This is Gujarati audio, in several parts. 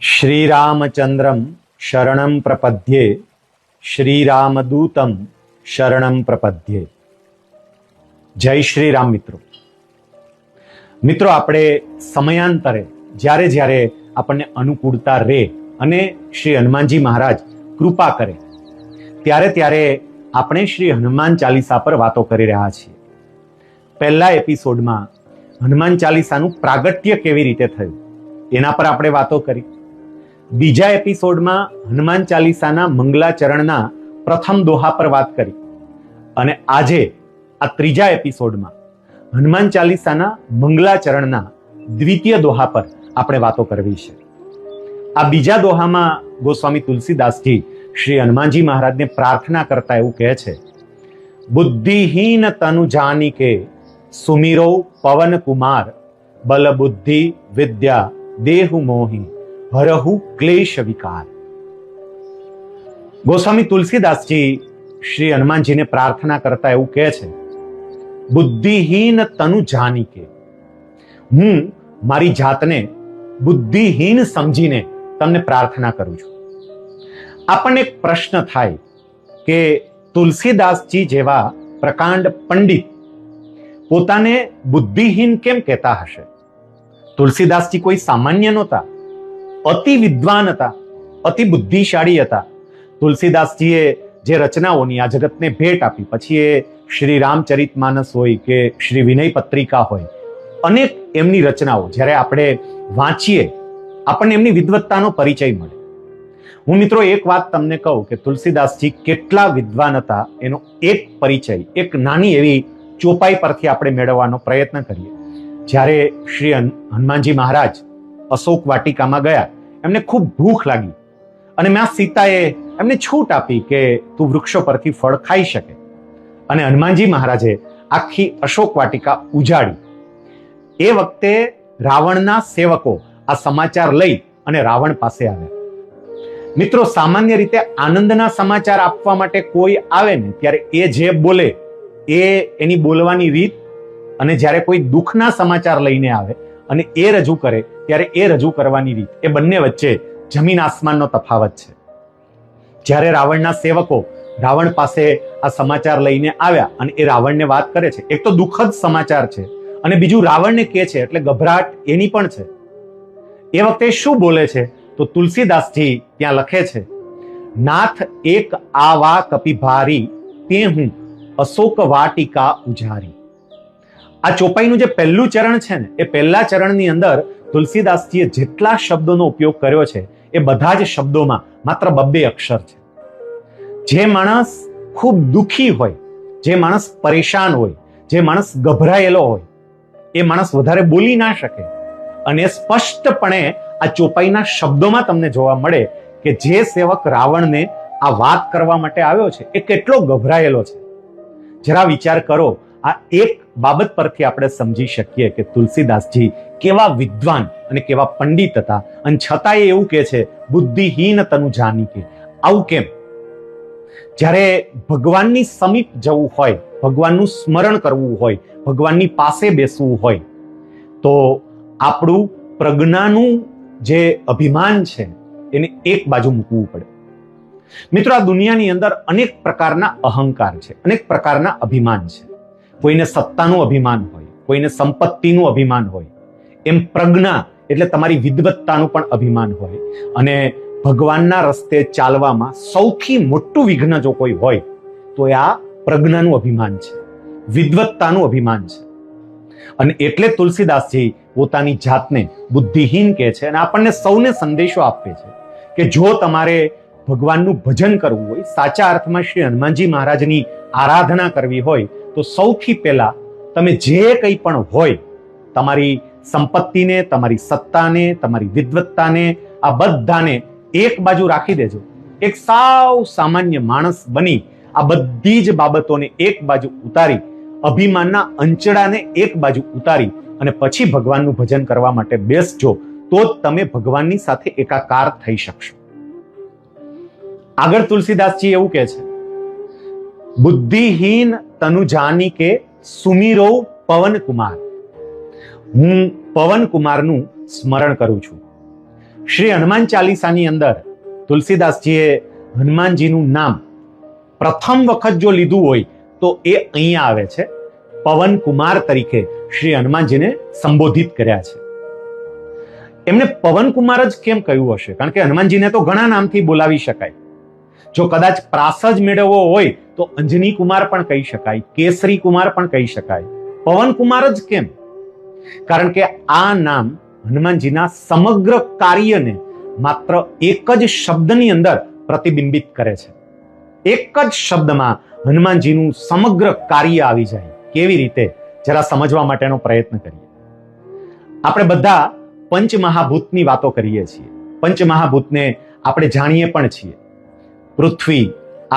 શ્રીરામચંદ્રમ શરણમ પ્રપદ્યે શ્રીરામદૂતમ શરણમ પ્રપદ્યે. જય શ્રી રામ. મિત્રો આપણે સમયાંતરે જ્યારે જ્યારે આપણને અનુકૂળતા રહે અને શ્રી હનુમાનજી મહારાજ કૃપા કરે ત્યારે ત્યારે આપણે શ્રી હનુમાન ચાલીસા પર વાતો કરી રહ્યા છીએ. પહેલા એપિસોડમાં હનુમાન ચાલીસાનું પ્રાગટ્ય કેવી રીતે થયું એના પર આપણે વાતો કરી. બીજા એપિસોડમાં હનુમાન ચાલીસાના મંગલાચરણના પ્રથમ દોહા પર વાત કરી અને આજે આ ત્રીજા એપિસોડમાં હનુમાન ચાલીસાના મંગલાચરણના દ્વિતીય દોહા પર આપણે વાતો કરવી છે. આ બીજા દોહામાં ગોસ્વામી તુલસીદાસજી શ્રી હનુમાનજી મહારાજને પ્રાર્થના કરતા એવું કહે છે, બુદ્ધિહીન તનુ જાની કે સુમિરો પવન કુમાર બલ બુદ્ધિ વિદ્યા દેહુ મોહી હરહુ ક્લેશ વિકાર. ગોસ્વામી તુલસીદાસજી શ્રી હનુમાનજીને પ્રાર્થના કરતા એવું કહે છે, બુદ્ધિહીન તનુ જાની કે, હું મારી જાતને બુદ્ધિહીન સમજીને તમને પ્રાર્થના કરું છું. આપણને એક પ્રશ્ન થાય કે તુલસીદાસજી જેવા પ્રકાંડ પંડિત પોતાને બુદ્ધિહીન કેમ કહેતા હશે? તુલસીદાસજી કોઈ સામાન્ય નહોતા, અતિ વિદ્વાન હતા, અતિ બુદ્ધિશાળી હતા. તુલસીદાસજીએ જે રચનાઓની આ જગતને ભેટ આપી, પછી એ શ્રી રામચરિતમાનસ હોય કે શ્રી વિનય પત્રિકા હોય, અનેક એમની રચનાઓ જ્યારે આપણે વાંચીએ આપણને એમની વિદ્વત્તાનો પરિચય મળે. હું મિત્રો એક વાત તમને કહું કે તુલસીદાસજી કેટલા વિદ્વાન હતા એનો એક પરિચય એક નાની એવી ચોપાઈ પરથી આપણે મેળવવાનો પ્રયત્ન કરીએ. જ્યારે શ્રી હનુમાનજી મહારાજ અશોક વાટિકામાં ગયા, એમને ખૂબ ભૂખ લાગી અને માં સીતાએ એમને છૂટ આપી કે તું વૃક્ષો પરથી ફળ ખાઈ શકે. અને હનુમાનજી મહારાજે આખી અશોક વાટિકા ઉજાડી. એ વખતે રાવણના સેવકો આ સમાચાર લઈ અને રાવણ પાસે આવ્યા. મિત્રો, સામાન્ય રીતે આનંદના સમાચાર આપવા માટે કોઈ આવે ને ત્યારે એ જે બોલે એની બોલવાની રીત, અને જ્યારે કોઈ દુઃખના સમાચાર લઈને આવે અને એ રજૂ કરે ત્યારે એ રજૂ કરવાની રીત, એ બંને વચ્ચે જમીન આસમાનનો તફાવત છે. જ્યારે રાવણના સેવકો રાવણ પાસે આ સમાચાર લઈને આવ્યા અને એ રાવણને વાત કરે છે, એક તો દુઃખદ સમાચાર છે અને બીજું રાવણને કહે છે એટલે ગભરાટ એની પણ છે. એ વખતે શું બોલે છે તો તુલસીદાસજી ત્યાં લખે છે, નાથ એક આવા કપિભારી તે હું અશોક વાટિકા ઉજારી. આ ચોપાઈનું જે પહેલું ચરણ છે ને, એ પહેલા ચરણની અંદર તુલસીદાસજીએ જેટલા શબ્દોનો ઉપયોગ કર્યો છે એ બધા જ શબ્દોમાં માત્ર 2 અક્ષર છે. જે માણસ ખૂબ દુઃખી હોય, જે માણસ પરેશાન હોય, જે માણસ ગભરાયેલો હોય, એ માણસ વધારે બોલી ના શકે. અને સ્પષ્ટપણે આ ચોપાઈના શબ્દોમાં તમને જોવા મળે કે જે સેવક રાવણને આ વાત કરવા માટે આવ્યો છે એ કેટલો ગભરાયેલો છે. જરા વિચાર કરો, આ એક બાબત પરથી આપણે સમજી શકીએ કે તુલસીદાસજી કેવા વિદ્વાન અને કેવા પંડિત હતા. અને છતાં એ એવું કહે છે, બુદ્ધિહીન તનુ જાની કે. આવું કેમ? જ્યારે ભગવાનની સમીપ જવું હોય, ભગવાનનું સ્મરણ કરવું હોય, ભગવાનની પાસે બેસવું હોય તો આપણું પ્રજ્ઞાનું જે અભિમાન છે એને એક બાજુ મૂકવું પડે. મિત્રો, આ દુનિયાની અંદર અનેક પ્રકારના અહંકાર છે, અનેક પ્રકારના અભિમાન છે. કોઈને સત્તાનું અભિમાન હોય, કોઈને સંપત્તિનું અભિમાન હોય. એમ પ્રજ્ઞા એટલે તમારી વિદ્વત્તાનું પણ અભિમાન હોય. અને ભગવાનના રસ્તે ચાલવામાં સૌથી મોટું વિઘ્ન જો કોઈ હોય તો એ આ પ્રજ્ઞાનું અભિમાન છે, વિદ્વત્તાનું અભિમાન છે. અને એટલે તુલસીદાસજી પોતાની જાતને બુદ્ધિહીન કહે છે અને આપણને સૌને સંદેશો આપે છે કે જો તમારે ભગવાનનું ભજન કરવું હોય, સાચા અર્થમાં શ્રી હનુમાનજી મહારાજની આરાધના કરવી હોય તો સૌથી પહેલા તમે જે કંઈ પણ હોય, તમારી સંપત્તિને, તમારી સત્તાને, તમારી વિદ્વત્તાને, આ બધાને એક બાજુ રાખી દેજો. એક સાવ સામાન્ય માણસ બની આ બધી જ બાબતોને એક બાજુ ઉતારી, અભિમાનના અંચડાને એક બાજુ ઉતારી અને પછી ભગવાનનું ભજન કરવા માટે બેસજો, તો જ તમે ભગવાનની સાથે એકાકાર થઈ શકશો. આગળ તુલસીદાસજી એવું કહે છે, બુદ્ધિહીન તનુ જાની કે સુમિરો પવન કુમાર. હું પવન કુમારનું સ્મરણ કરું છું. શ્રી હનુમાન ચાલીસાની અંદર તુલસીદાસજીએ હનુમાનજીનું નામ પ્રથમ વખત જો લીધું હોય તો એ અહીંયા આવે છે. પવન કુમાર તરીકે શ્રી હનુમાનજીને સંબોધિત કર્યા છે. એમને પવન કુમાર જ કેમ કહ્યું હશે? કારણ કે હનુમાનજીને તો ઘણા નામથી બોલાવી શકાય. જો કદાચ પ્રાસ જ મેળવવો હોય તો અંજની કુમાર પણ કહી શકાય, કેસરી કુમાર પણ કહી શકાય. પવન કુમાર જ કેમ? કારણ કે આ નામ હનુમાનજીના સમગ્ર કાર્યને માત્ર એક જ શબ્દની અંદર પ્રતિબિંબિત કરે છે. એક જ શબ્દમાં હનુમાનજીનું સમગ્ર કાર્ય આવી જાય. કેવી રીતે? જરા સમજવા માટેનો પ્રયત્ન કરીએ. આપણે બધા પંચમહાભૂતની વાતો કરીએ છીએ. પંચમહાભૂતને આપણે જાણીએ પણ છીએ. પૃથ્વી,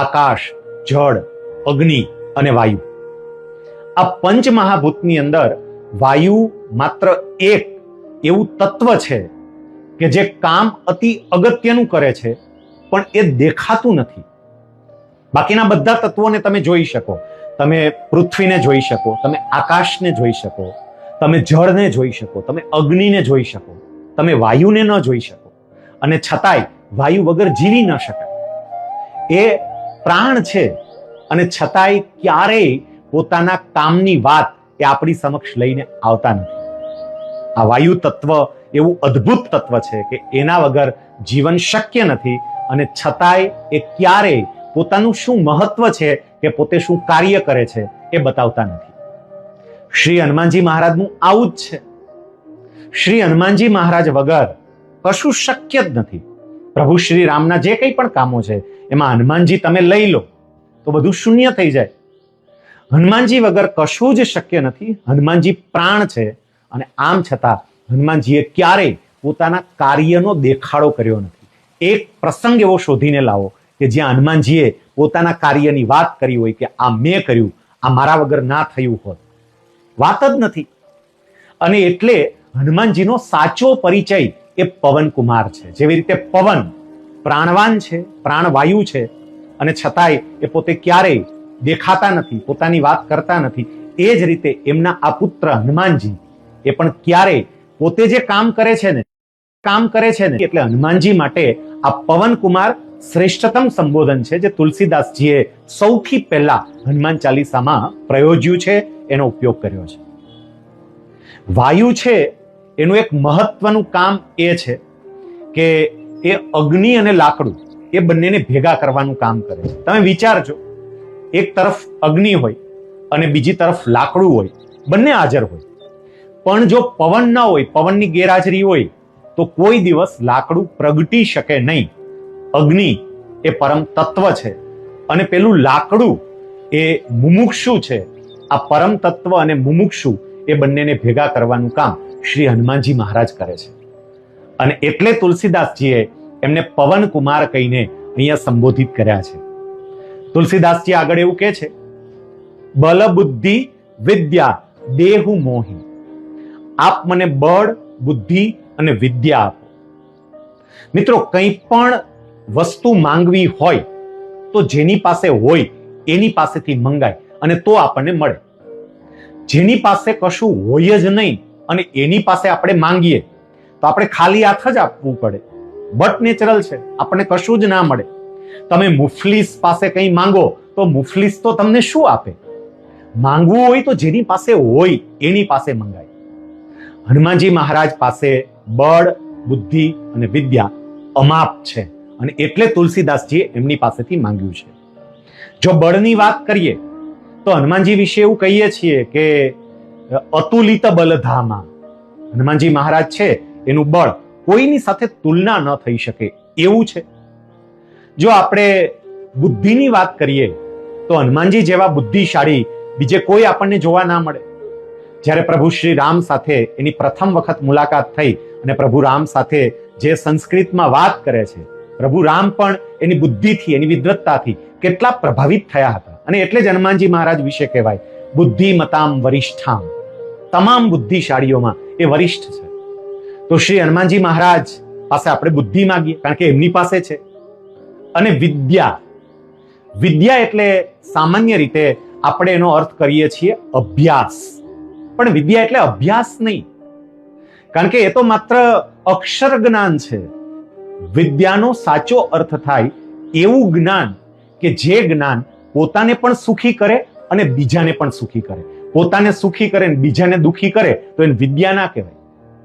આકાશ, જળ, અગ્નિ અને વાયુ. આ પંચમહાભૂતની અંદર વાયુ માત્ર એક એવું તત્વ છે કે જે કામ અતિ અગત્યનું કરે છે, પણ એ દેખાતું નથી. બાકીના બધા તત્વોને તમે જોઈ શકો. તમે પૃથ્વીને જોઈ શકો, તમે આકાશને જોઈ શકો, તમે જળને જોઈ શકો, તમે અગ્નિને જોઈ શકો, તમે વાયુને ન જોઈ શકો, અને છતાંય વાયુ વગર જીવી ન શકાય. એ પ્રાણ છે અને છતાંય ક્યારેય પોતાના કામની વાત એ આપણી સમક્ષ લઈને આવતા નથી. આ વાયુ તત્વ એવું અદ્ભુત તત્વ છે કે એના વગર જીવન શક્ય નથી, અને છતાંય એ ક્યારેય પોતાનું શું મહત્વ છે કે પોતે શું કાર્ય કરે છે એ બતાવતા નથી. શ્રી હનુમાનજી મહારાજનું આવું જ છે. શ્રી હનુમાનજી મહારાજ વગર કશું શક્ય જ નથી. પ્રભુ શ્રી રામના જે કંઈ પણ કામો છે એમાં હનુમાનજી તમે લઈ લો તો બધું શૂન્ય થઈ જાય. હનુમાનજી વગર કશું જ શક્ય નથી. હનુમાનજી પ્રાણ છે, અને આમ છતાં હનુમાનજીએ ક્યારેય પોતાના કાર્યનો દેખાડો કર્યો નથી. એક પ્રસંગ એવો શોધીને લાવો કે જ્યાં હનુમાનજીએ પોતાના કાર્યની વાત કરી હોય કે આ મેં કર્યું, આ મારા વગર ના થયું હોત. વાત જ નથી. અને એટલે હનુમાનજીનો સાચો પરિચય એ પવન કુમાર છે. જેવી રીતે પવન પ્રાણવાન છે, પ્રાણવાયુ છે, અને છતાંય એ પોતે ક્યારેય દેખાતા નથી, પોતાની વાત કરતા નથી. એ જ રીતે એમના આ પુત્ર હનુમાનજી એ પણ ક્યારેય પોતે જે કામ કરે છે ને એટલે હનુમાનજી માટે આ પવન કુમાર શ્રેષ્ઠતમ સંબોધન છે જે તુલસીદાસજીએ સૌથી પહેલા હનુમાન ચાલીસામાં પ્રયોજ્યું છે, એનો ઉપયોગ કર્યો છે. વાયુ છે એનું એક મહત્વનું કામ એ છે કે એ અગ્નિ અને લાકડું એ બંનેને ભેગા કરવાનું કામ કરે છે. તમે વિચારજો, એક તરફ અગ્નિ હોય અને બીજી તરફ લાકડું હોય, બંને હાજર હોય, પણ જો પવન ન હોય, પવનની ગેરહાજરી હોય તો કોઈ દિવસ લાકડું પ્રગટી શકે નહીં. અગ્નિ એ પરમ તત્વ છે અને પેલું લાકડું એ મુમુક્ષુ છે. આ પરમ તત્વ અને મુમુક્ષુ એ બંનેને ભેગા કરવાનું કામ શ્રી હનુમાનજી મહારાજ કરે છે. અને એટલે તુલસીદાસજીએ એમને પવન કુમાર કહીને અહીંયા સંબોધિત કર્યા છે. તુલસીદાસજી આગળ એવું કહે છે, બલ બુદ્ધિ વિદ્યા દેહુ મોહી. આપ મને બળ, બુદ્ધિ અને વિદ્યા આપો. મિત્રો, કંઈ પણ વસ્તુ માંગવી હોય તો જેની પાસે હોય એની પાસેથી મંગાય અને તો આપણને મળે. જેની પાસે કશું હોય જ નહીં અને એની પાસે આપણે માંગીએ તો આપણે ખાલી હાથ જ આપવું પડે. બટ નેચરલ છે, આપણને કશું જ ના મળે. તમે મુફલીસ પાસે કંઈ માંગો તો મુફલીસ તો તમને શું આપે? માંગવું હોય તો જેની પાસે હોય એની પાસે મંગાય. હનુમાનજી મહારાજ પાસે બળ, બુદ્ધિ અને વિદ્યા અમાપ છે, અને એટલે તુલસીદાસજીએ એમની પાસેથી માંગ્યું છે. જો બળની વાત કરીએ તો હનુમાનજી વિશે એવું કહીએ છીએ કે અતુલિત બલધામા. હનુમાનજી મહારાજ છે એનું બળ કોઈની સાથે તુલના ન થઈ શકે એવું છે. જો આપણે બુદ્ધિની વાત કરીએ તો હનુમાનજી જેવા બુદ્ધિશાળી બીજે કોઈ આપણને જોવા ના મળે. જ્યારે પ્રભુ શ્રી રામ સાથે એની પ્રથમ વખત મુલાકાત થઈ અને પ્રભુ રામ સાથે જે સંસ્કૃતમાં વાત કરે છે, પ્રભુ રામ પણ એની બુદ્ધિથી, એની વિદ્વત્તાથી કેટલા પ્રભાવિત થયા હતા. અને એટલે જ હનુમાનજી મહારાજ વિશે કહેવાય બુદ્ધિમતામ વરિષ્ઠામ. તમામ બુદ્ધિશાળીઓમાં એ વરિષ્ઠ છે. તો શ્રી હનુમાનજી મહારાજ પાસે આપણે બુદ્ધિ માંગીએ કારણ કે એમની પાસે છે. અને વિદ્યા, વિદ્યા એટલે સામાન્ય રીતે આપણે એનો અર્થ કરીએ છીએ અભ્યાસ, પણ વિદ્યા એટલે અભ્યાસ નહીં, કારણ કે એ તો માત્ર અક્ષર જ્ઞાન છે. વિદ્યાનો સાચો અર્થ થાય એવું જ્ઞાન કે જે જ્ઞાન પોતાને પણ સુખી કરે અને બીજાને પણ સુખી કરે. પોતાને સુખી કરે અને બીજાને દુખી કરે તો એને વિદ્યા ના કહેવાય.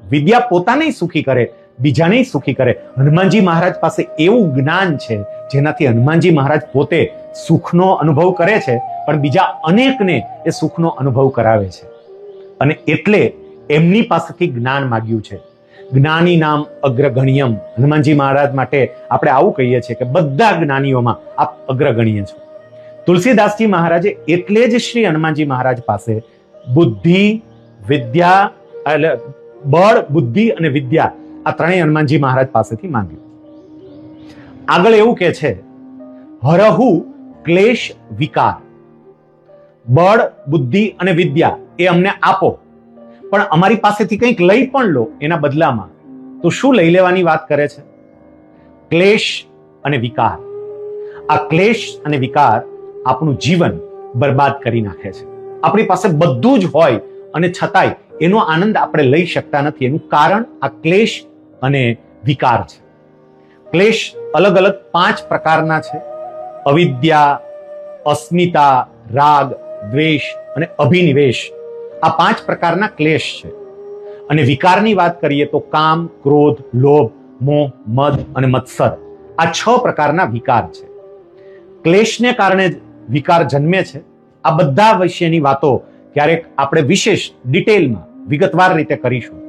વિદ્યા પોતાને સુખી કરે, બીજાને સુખી કરે. હનુમાનજી મહારાજ પાસે એવું જ્ઞાન છે જેનાથી હનુમાનજી મહારાજ પોતે સુખનો અનુભવ કરે છે, પણ બીજા અનેકને એ સુખનો અનુભવ કરાવે છે. અને એટલે એમની પાસેથી જ્ઞાન માગ્યું છે. જ્ઞાની નામ અગ્રગણ્યમ. હનુમાનજી મહારાજ માટે આપણે આવું કહીએ છીએ કે બધા જ્ઞાનીઓમાં આપ અગ્રગણ્ય છો. તુલસીદાસજી મહારાજે એટલે જ શ્રી હનુમાનજી મહારાજ પાસે બુદ્ધિ, વિદ્યા, બળ, બુદ્ધિ અને વિદ્યા આ ત્રણેય હનુમાનજી મહારાજ પાસેથી માંગ્યું. આગળ એવું કે છે, હરહુ ક્લેશ વિકાર. બળ, બુદ્ધિ અને વિદ્યા એ અમને આપો, પણ અમારી પાસેથી કંઈક લઈ પણ લો એના બદલામાં. તો શું લઈ લેવાની વાત કરે છે? ક્લેશ અને વિકાર. આ ક્લેશ અને વિકાર આપણું જીવન બરબાદ કરી નાખે છે. આપણી પાસે બધું જ હોય અને છતાંય એનો આનંદ આપણે લઈ શકતા નથી. એનું કારણ આ ક્લેશ અને વિકાર છે. ક્લેશ અલગ અલગ 5 પ્રકારના છે: અવિદ્યા, અસ્મિતા, રાગ, દ્વેષ અને અભિનિવેશ. આ 5 પ્રકારના ક્લેશ છે. અને વિકારની વાત કરીએ તો કામ, ક્રોધ, લોભ, મોહ, મદ અને મત્સર. આ 6 પ્રકારના વિકાર છે. ક્લેશને કારણે જ વિકાર જન્મે છે. આ બધા વિશેની વાતો ક્યારેક આપણે વિશેષ ડિટેલમાં વિગતવાર રીતે કરીશું.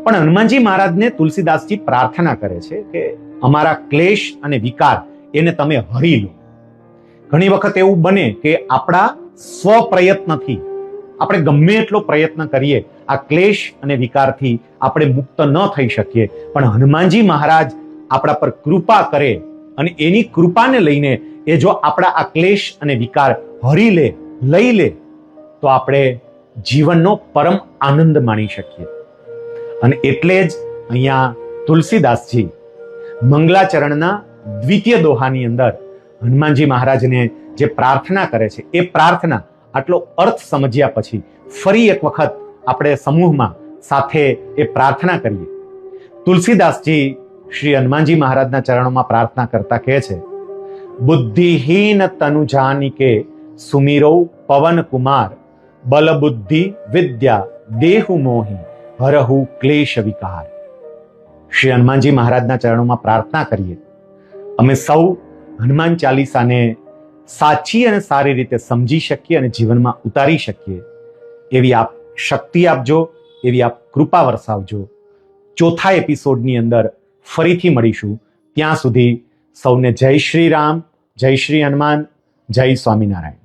પણ હનુમાનજી મહારાજને તુલસીદાસજી પ્રાર્થના કરે છે કે અમારા ક્લેશ અને વિકાર એને તમે હરી લો. ઘણી વખત એવું બને કે આપણા સ્વપ્રયત્નથી આપણે ગમે એટલો પ્રયત્ન કરીએ, આ ક્લેશ અને વિકારથી આપણે મુક્ત ન થઈ શકીએ. પણ હનુમાનજી મહારાજ આપણા પર કૃપા કરે અને એની કૃપાને લઈને એ જો આપણા આ ક્લેશ અને વિકાર હરી લે, લઈ લે, તો આપણે જીવનનો પરમ આનંદ માણી શકીએ. અને એટલે જ અહીંયા તુલસીદાસજી મંગલાચરણના દ્વિતીય દોહાની અંદર હનુમાનજી મહારાજને જે પ્રાર્થના કરે છે, એ પ્રાર્થના આટલો અર્થ સમજ્યા પછી ફરી એક વખત આપણે સમૂહમાં સાથે એ પ્રાર્થના કરીએ. તુલસીદાસજી શ્રી હનુમાનજી મહારાજના ચરણોમાં પ્રાર્થના કરતા કહે છે, બુદ્ધિહીન તનુ જાનિકે સુમિરો પવન કુમાર, બલ બુદ્ધિ વિદ્યા દેહુ મોહી, હરહુ ક્લેશ વિકાર. શ્રી હનુમાનજી મહારાજના ચરણોમાં પ્રાર્થના કરીએ, અમે સૌ હનુમાન ચાલીસાને સાચી અને સારી રીતે સમજી શકીએ અને જીવનમાં ઉતારી શકીએ એવી આપ શક્તિ આપજો, એવી આપ કૃપા વરસાવજો. ચોથા એપિસોડની અંદર ફરીથી મળીશું. ત્યાં સુધી સૌને જય શ્રી રામ, જય શ્રી હનુમાન, જય સ્વામિનારાયણ.